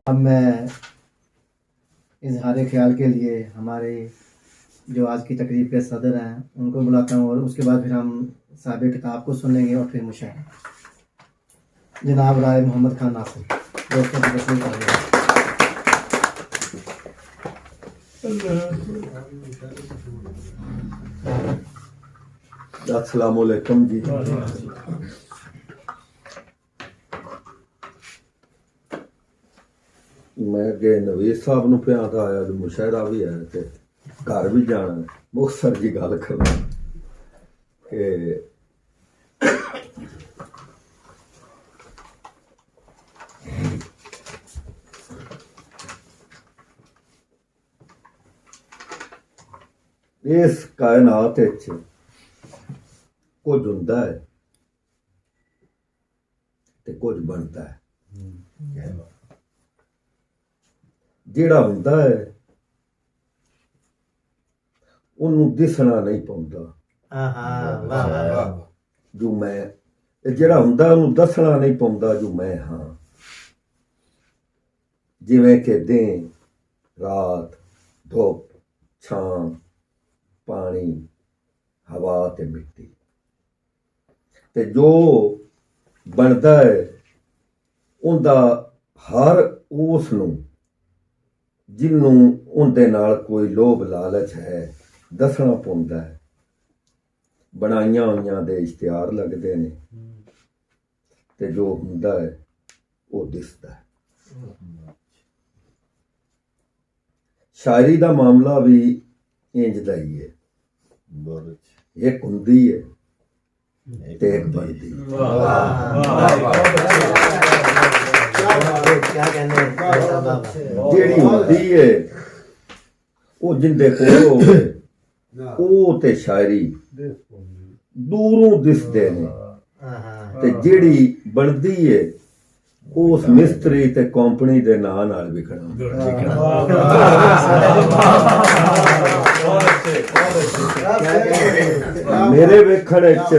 अब मैं इजहार ख्याल के लिए हमारे जो आज की तकरीब के सदर हैं उनको बुलाता हूँ और उसके बाद फिर हम साहिब किताब को सुनेंगे और फिर मुशाहिर जनाब राय मोहम्मद खान नासिर दोस्तों की तस्वीर करेंगे। अस्सलामु अलैकुम जी। मैं अगे नवीस साहब नूं पिया दा आया जो मुशायरा भी है ते घर भी जाना मुख्तसर जी गल करना कि इस कायनात विच कुछ हुंदा है ते कुछ बनता है। ਜਿਹੜਾ ਹੁੰਦਾ है ਉਹਨੂੰ ਦਿਸਣਾ ਨਹੀਂ ਪਾਉਂਦਾ ਜੋ ਮੈਂ ਇਹ ਜਿਹੜਾ ਹੁੰਦਾ ਉਹਨੂੰ ਦੱਸਣਾ ਨਹੀਂ ਪਾਉਂਦਾ ਜੋ ਮੈਂ ਹਾਂ। ਜਿਵੇਂ ਕਿ ਦਿਨ ਰਾਤ ਧੁੱਪ ਛਾਂ ਪਾਣੀ ਹਵਾ ਤੇ ਮਿੱਟੀ ਤੇ ਜੋ ਬਣਦਾ ਹੈ ਉਹਦਾ ਹਰ ਉਸ ਨੂੰ ਜਿਹਨੂੰ ਉਹਦੇ ਨਾਲ ਕੋਈ ਲੋਭ ਲਾਲਚ ਹੈ ਦੱਸਣਾ ਪੈਂਦਾ ਹੈ। ਬਣਾਈਆਂ ਹੋਈਆਂ ਦੇ ਇਸ਼ਤਿਹਾਰ ਲੱਗਦੇ ਨੇ ਤੇ ਜੋ ਹੁੰਦਾ ਹੈ ਉਹ ਦਿਸਦਾ ਹੈ। ਸ਼ਾਇਰੀ ਦਾ ਮਾਮਲਾ ਵੀ ਇੰਜ ਦਾ ਹੀ ਹੈ। ਇੱਕ ਹੁੰਦੀ ਹੈ ਤੇ ਇੱਕ ਬਣਦੀ ਜਿਹੜੀ ਹੁੰਦੀ ਹੈ ਉਹ ਜਿੰਦੇ ਕੋਲ ਹੋਵੇ ਉਹ ਤੇ ਸ਼ਾਇਰੀ ਦੂਰੋਂ ਦਿਸਦੇ ਨੇ ਤੇ ਜਿਹੜੀ ਬਣਦੀ ਹੈ ਉਸ ਮਿਸਤਰੀ ਤੇ ਕੰਪਨੀ ਦੇ ਨਾਂ ਨਾਲ ਵਿਕਣਾ। ਮੇਰੇ ਵੇਖਣ ਵਿੱਚ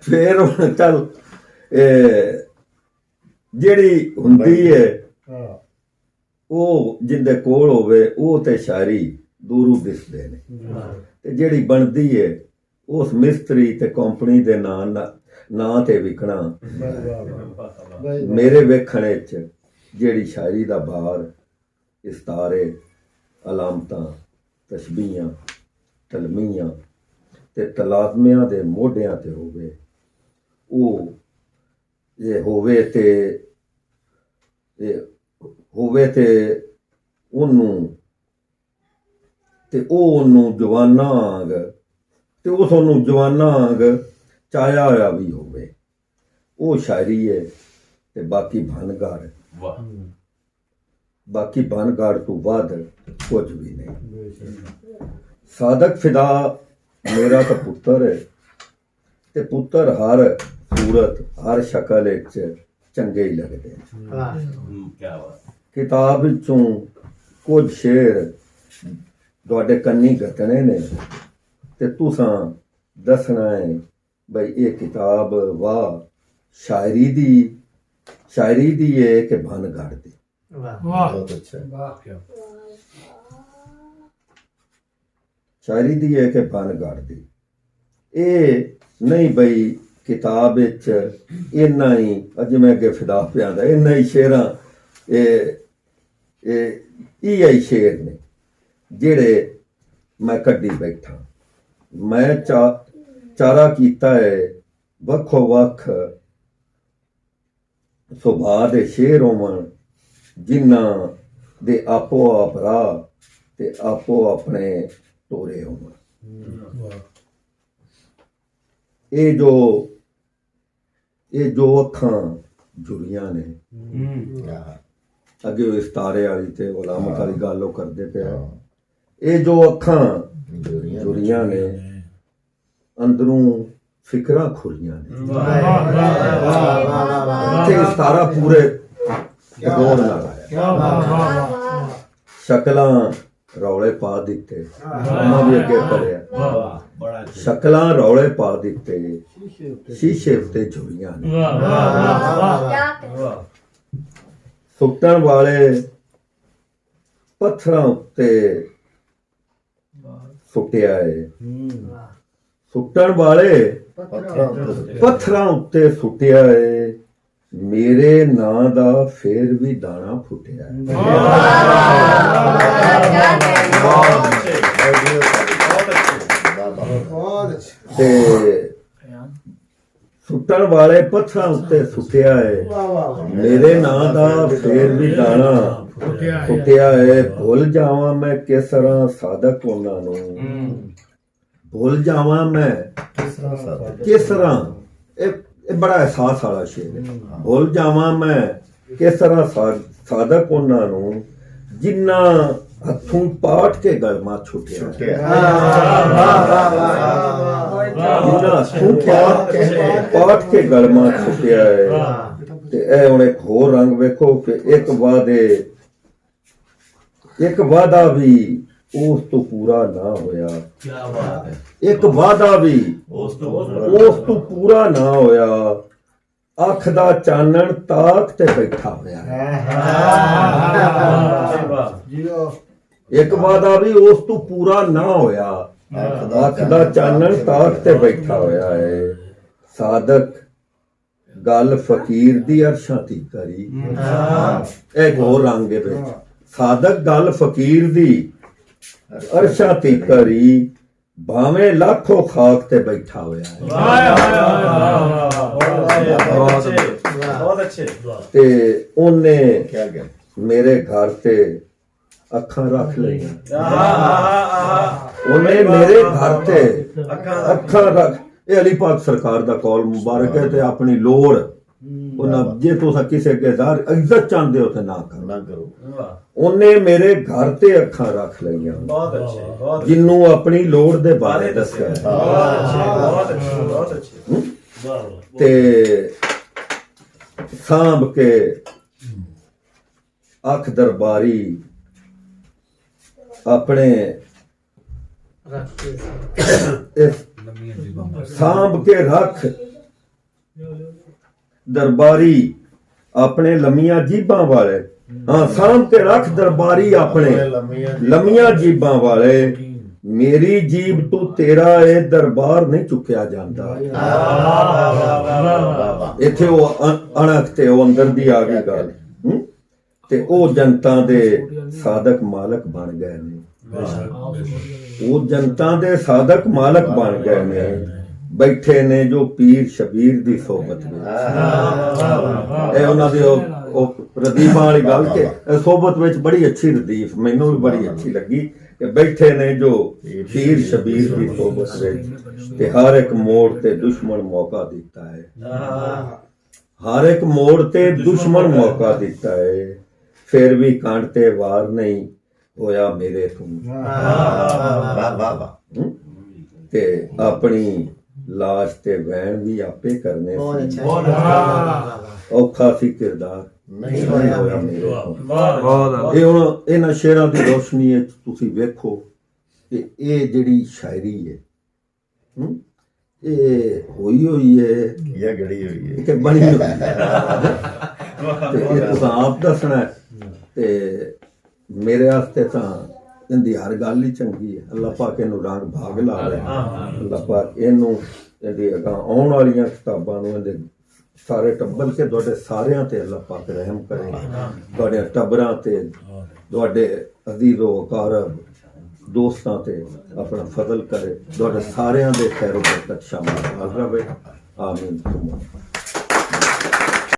ਫਿਰ ਹੁਣ ਚੱਲ ਜਿਹੜੀ ਹੁੰਦੀ ਹੈ ਉਹ ਜਿੰਦੇ ਕੋਲ ਹੋਵੇ ਉਹ ਤੇ ਸ਼ਾਇਰੀ ਦੂਰੋਂ ਦਿਸਦੇ ਨੇ ਤੇ ਜਿਹੜੀ ਬਣਦੀ ਹੈ ਉਸ ਮਿਸਤਰੀ ਤੇ ਕੰਪਨੀ ਦੇ ਨਾਂ ਤੇ ਵਿਕਣਾ। ਮੇਰੇ ਵੇਖਣ ਵਿੱਚ ਜਿਹੜੀ ਸ਼ਾਇਰੀ ਦਾ ਬਾਹਰ ਇਸਤਾਰੇ ਅਲਾਮਤਾਂ ਤਸ਼ਬੀਹਾਂ ਤਲਮੀਆਂ ਤੇ ਤਲਾਜ਼ਮਿਆਂ ਦੇ ਮੋਢਿਆਂ ਤੇ ਹੋਵੇ ਉਹ ਇਹ ਹੋਵੇ ਤੇ ਉਹਨੂੰ ਤੇ ਉਹ ਉਹਨੂੰ ਜਵਾਨਾਂ ਵਾਂਗ ਤੇ ਉਸ ਉਹਨੂੰ ਜਵਾਨਾਂ ਵਾਂਗ ਚਾਇਆ ਹੋਇਆ ਵੀ ਹੋਵੇ ਉਹ ਸ਼ਾਇਰੀ ਹੈ। ਤੇ ਬਾਕੀ ਭਨਗੜ ਤੋਂ ਵੱਧ ਕੁਝ ਵੀ ਨਹੀਂ। ਸਾਦਕ ਫਿਦਾ ਮੇਰਾ ਤਾਂ ਪੁੱਤਰ ਹੈ ਤੇ ਪੁੱਤਰ ਹਰ ਸੂਰਤ ਹਰ ਸ਼ਕਲ ਵਿੱਚ ਚੰਗੇ ਹੀ ਲੱਗਦੇ ਨੇ। ਕਿਤਾਬ ਵਿੱਚੋਂ ਕੁਝ ਸ਼ੇਰ ਤੁਹਾਡੇ ਕੰਨੀ ਘਟਣੇ ਨੇ ਤੇ ਤੁਸਾਂ ਦੱਸਣਾ ਹੈ ਬਈ ਇਹ ਕਿਤਾਬ ਵਾਹ ਸ਼ਾਇਰੀ ਦੀ ਹੈ ਕਿ ਭਨਗੜ ਦੀ। ਬਹੁਤ ਅੱਛਾ। ਸ਼ਾਇਰੀ ਦੀ ਹੈ ਕਿ ਭਨਗੜ ਦੀ। ਇਹ ਨਹੀਂ ਬਈ ਕਿਤਾਬ ਵਿੱਚ ਇੰਨਾ ਹੀ ਅੱਜ ਮੈਂ ਅੱਗੇ ਫਿਦਾ ਪਿਆ ਦਾ ਇੰਨਾ ਹੀ ਸ਼ੇਰਾਂ ਇਹ ਹੀ ਸ਼ੇਰ ਨੇ ਜਿਹੜੇ ਮੈਂ ਕੱਢੀ ਬੈਠਾ। ਮੈਂ ਚਾਰਾ ਕੀਤਾ ਹੈ ਵੱਖੋ ਵੱਖ ਸੁਭਾਅ ਦੇ ਸ਼ੇਰ ਹੋਵਣ ਜਿਨ੍ਹਾਂ ਦੇ ਆਪੋ ਆਪ ਰਾਹ ਤੇ ਆਪੋ ਆਪਣੇ ਤੋਰੇ ਹੋਵਣ। ਇਹ ਜੋ ਅੱਖਾਂ ਜੁੜੀਆਂ ਨੇ ਅੱਗੇ ਉਹ ਇਸਤਾਰੇ ਵਾਲੀ ਤੇ ਗੁਲਾਮਤ ਵਾਲੀ ਗੱਲ ਉਹ ਕਰਦੇ ਪਿਆ। ਇਹ ਜੋ ਅੱਖਾਂ ਜੁੜੀਆਂ ਨੇ ਅੰਦਰੋਂ ਫਿਕਰਾਂ ਖੁੱਲੀਆਂ ਨੇ। ਇੱਥੇ ਇਸਤਾਰਾ ਪੂਰੇ ਦੌੜ ਨਾਲ ਆਇਆ। ਸ਼ਕਲਾਂ ਰੌਲੇ ਪਾ ਦਿੱਤੇ, ਉਹਨਾਂ ਵੀ ਅੱਗੇ ਪੜਿਆ। ਸ਼ਕਲਾਂ ਰੌਲੇ ਪਾ ਦਿੱਤੇ, ਸ਼ੀਸ਼ੇ ਉੱਤੇ ਜੁੜੀਆਂ ਨੇ। ਸੁੱਟਣ ਵਾਲੇ ਪੱਥਰਾਂ ਉੱਤੇ ਸੁੱਟਿਆ ਏ, ਸੁੱਟਣ ਵਾਲੇ ਪੱਥਰਾਂ ਉੱਤੇ ਸੁੱਟਿਆ ਏ, ਮੇਰੇ ਨਾਂ ਦਾ ਫੇਰ ਵੀ ਦਾਣਾ ਫੁੱਟਿਆ ਏ। ਤੇ ਸੁੱਟਣ ਵਾਲੇ ਪੱਥਰਾਂ ਉੱਤੇ ਸੁੱਟਿਆ ਏ, ਮੇਰੇ ਨਾਂ ਦਾ ਫੇਰ ਵੀ ਦਾਣਾ ਫੁੱਟਿਆ ਏ। ਭੁੱਲ ਜਾਵਾਂ ਮੈਂ ਕਿਸ ਤਰ੍ਹਾਂ ਸਾਧਕ ਉਹਨਾਂ ਨੂੰ, ਭੁੱਲ ਜਾਵਾਂ ਮੈਂ ਕਿਸ ਤਰ੍ਹਾਂ, ਇਹ ਬੜਾ ਅਹਿਸਾਸ ਵਾਲਾ ਸ਼ੇਰ ਹੈ। ਭੁੱਲ ਜਾਵਾਂ ਮੈਂ ਕਿਸ ਤਰ੍ਹਾਂ ਸਾਧਕ ਉਹਨਾਂ ਨੂੰ, ਜਿਨ੍ਹਾਂ ਹੱਥੋਂ ਪਾਟ ਕੇ ਗਲਮਾ ਛੁੱਟਿਆ, ਜਿਨ੍ਹਾਂ ਹੱਥੋਂ ਪਾਟ ਕੇ ਗਲਮਾ ਛੁੱਟਿਆ ਹੈ। ਤੇ ਇਹ ਹੁਣ ਇੱਕ ਹੋਰ ਰੰਗ ਵੇਖੋ ਕਿ ਇੱਕ ਵਾਅਦਾ ਵੀ ਉਸ ਤੋਂ ਪੂਰਾ ਨਾ ਹੋਇਆ, ਇੱਕ ਵਾਅਦਾ ਵੀ ਉਸ ਤੋਂ ਪੂਰਾ ਨਾ ਹੋਇਆ, ਅੱਖ ਦਾ ਚਾਨਣ ਤਾਕ ਤੇ ਬੈਠਾ ਹੋਇਆ। ਇੱਕ ਵਾਅਦਾ ਵੀ ਉਸ ਤੋਂ ਪੂਰਾ ਨਾ ਹੋਇਆ, ਅੱਖ ਦਾ ਚਾਨਣ ਤਾਕ ਤੇ ਬੈਠਾ ਹੋਇਆ ਹੈ। ਸਾਧਕ ਗੱਲ ਫਕੀਰ ਦੀ ਅਰਸ਼ਾਂ ਤੀ ਕਰੀ, ਇੱਕ ਹੋਰ ਰੰਗ ਦੇ ਵਿੱਚ ਸਾਧਕ ਗੱਲ ਫਕੀਰ ਦੀ ਅਰਸ਼ਾਂ ਤੀ ਕਰੀ, ਭਾਵੇਂ ਲਾਖੋਂ ਖਾਕ ਤੇ ਬੈਠਾ ਹੋਇਆ ਹੈ। ਤੇ ਉਹਨੇ ਮੇਰੇ ਘਰ ਤੇ ਅੱਖਾਂ ਰੱਖ ਲਈਆਂ, ਉਹਨੇ ਮੇਰੇ ਘਰ ਤੇ ਅੱਖਾਂ ਰੱਖ। ਇਹ ਅਲੀ ਪਾਕ ਸਰਕਾਰ ਦਾ ਕੌਲ ਮੁਬਾਰਕ ਹੈ। ਤੇ ਆਪਣੀ ਲੋੜ ਉਹਨਾਂ, ਜੇ ਤੁਸੀਂ ਕਿਸੇ ਅੱਗੇ ਇੱਜ਼ਤ ਚਾਹੁੰਦੇ ਹੋ ਤੇ ਨਾ ਕਰੋ। ਉਹਨੇ ਮੇਰੇ ਘਰ ਤੇ ਅੱਖਾਂ ਰੱਖ ਲਈਆਂ, ਜਿਹਨੂੰ ਆਪਣੀ ਲੋੜ ਦੇ ਬਾਰੇ ਦੱਸਿਆ। ਤੇ ਸਾਂਭ ਕੇ ਅੱਖ ਦਰਬਾਰੀ ਆਪਣੇ ਸਾਂਭ ਕੇ ਰੱਖ ਦਰਬਾਰੀ ਆਪਣੇ ਲੰਮੀਆਂ ਜੀਬਾਂ ਵਾਲੇ, ਹਾਂ ਸਾਂਭ ਕੇ ਰੱਖ ਦਰਬਾਰੀ ਆਪਣੇ ਲੰਮੀਆਂ ਜੀਬਾਂ ਵਾਲੇ, ਮੇਰੀ ਜੀਬ ਤੋਂ ਤੇਰਾ ਇਹ ਦਰਬਾਰ ਨਹੀਂ ਚੁੱਕਿਆ ਜਾਂਦਾ। ਇੱਥੇ ਉਹ ਅਣਖ ਤੇ ਉਹ ਅੰਦਰ ਦੀ ਆ ਗਈ ਗੱਲ। ਤੇ ਉਹ ਜਨਤਾ ਦੇ ਸਾਧਕ ਮਾਲਕ ਬਣ ਗਏ ਨੇ, ਉਹ ਜਨਤਾ ਦੇ ਸਾਧਕ ਮਾਲਕ ਬਣ ਗਏ ਨੇ, ਬੈਠੇ ਨੇ ਜੋ ਪੀਰ ਸ਼ਬੀਰ ਦੀ ਸੋਬਤ ਵਿੱਚ। ਇਹ ਉਹਨਾਂ ਦੀ ਉਹ ਰਦੀਫਾਂ ਵਾਲੀ ਗੱਲ ਕਿ ਸੋਬਤ ਵਿੱਚ ਬੜੀ ਅੱਛੀ ਰਦੀਫ ਮੈਨੂੰ ਵੀ ਬੜੀ ਅੱਛੀ ਲੱਗੀ ਕਿ ਬੈਠੇ ਨੇ ਜੋ ਪੀਰ ਸ਼ਬੀਰ ਦੀ ਸੋਬਤ ਵਿੱਚ। ਤੇ ਹਰ ਇੱਕ ਮੋੜ ਤੇ ਦੁਸ਼ਮਣ ਮੌਕਾ ਦਿੱਤਾ ਹੈ, ਹਰ ਇੱਕ ਮੋੜ ਤੇ ਦੁਸ਼ਮਣ ਮੌਕਾ ਦਿੱਤਾ ਹੈ, ਫਿਰ ਵੀ ਕੰਨ ਤੇ ਵਾਰ ਨਹੀਂ ਹੋਇਆ ਮੇਰੇ ਤੋਂ। ਤੇ ਆਪਣੀ ਲਾਸ਼ ਤੇ ਵੈਣ ਵੀ ਆਪੇ ਕਰਨੇ ਸੀ, ਔਖਾ ਸੀ ਕਿਰਦਾਰ ਨਹੀਂ ਹੋਇਆ ਮੇਰੇ ਤੋਂ। ਇਹ ਹੁਣ ਇਹਨਾਂ ਸ਼ੇਰਾਂ ਦੀ ਰੋਸ਼ਨੀ ਵਿੱਚ ਤੁਸੀਂ ਵੇਖੋ ਕਿ ਇਹ ਜਿਹੜੀ ਸ਼ਾਇਰੀ ਹੈ ਇਹ ਹੋਈ ਹੈ ਜਾਂ ਗੜੀ ਹੋਈ ਹੈ ਕਿ ਬਣੀ ਹੋਈ ਹੈ। ਤੇ ਇਹ ਤੁਸੀਂ ਆਪ ਦੱਸਣਾ। ਤੇ ਮੇਰੇ ਵਾਸਤੇ ਤਾਂ ਇਹਦੀ ਹਰ ਗੱਲ ਹੀ ਚੰਗੀ ਹੈ। ਅੱਲਾਹ ਪਾਕ ਇਹਨੂੰ ਰੰਗ ਭਾਗ ਲਾ ਰਿਹਾ। ਅੱਲਾਹ ਪਾਕ ਇਹਨੂੰ ਇਹਦੀ ਅਗਾਂਹ ਆਉਣ ਵਾਲੀਆਂ ਕਿਤਾਬਾਂ ਨੂੰ ਇਹਦੇ ਸਾਰੇ ਟੱਬਰ ਕੇ ਤੁਹਾਡੇ ਸਾਰਿਆਂ ਤੇ ਅੱਲਾਹ ਪਾਕ ਰਹਿਮ ਕਰੇ, ਤੁਹਾਡੇ ਟੱਬਰਾਂ ਤੇ, ਤੁਹਾਡੇ ਅਜ਼ੀਜ਼ੋ ਅਕਾਰਬ ਦੋਸਤਾਂ ਤੇ ਆਪਣਾ ਫਜ਼ਲ ਕਰੇ, ਤੁਹਾਡੇ ਸਾਰਿਆਂ ਦੇ ਖੈਰ ਬਰਕਤ ਸ਼ਾਮਲ ਰਵੇ। ਆਮੀਨ।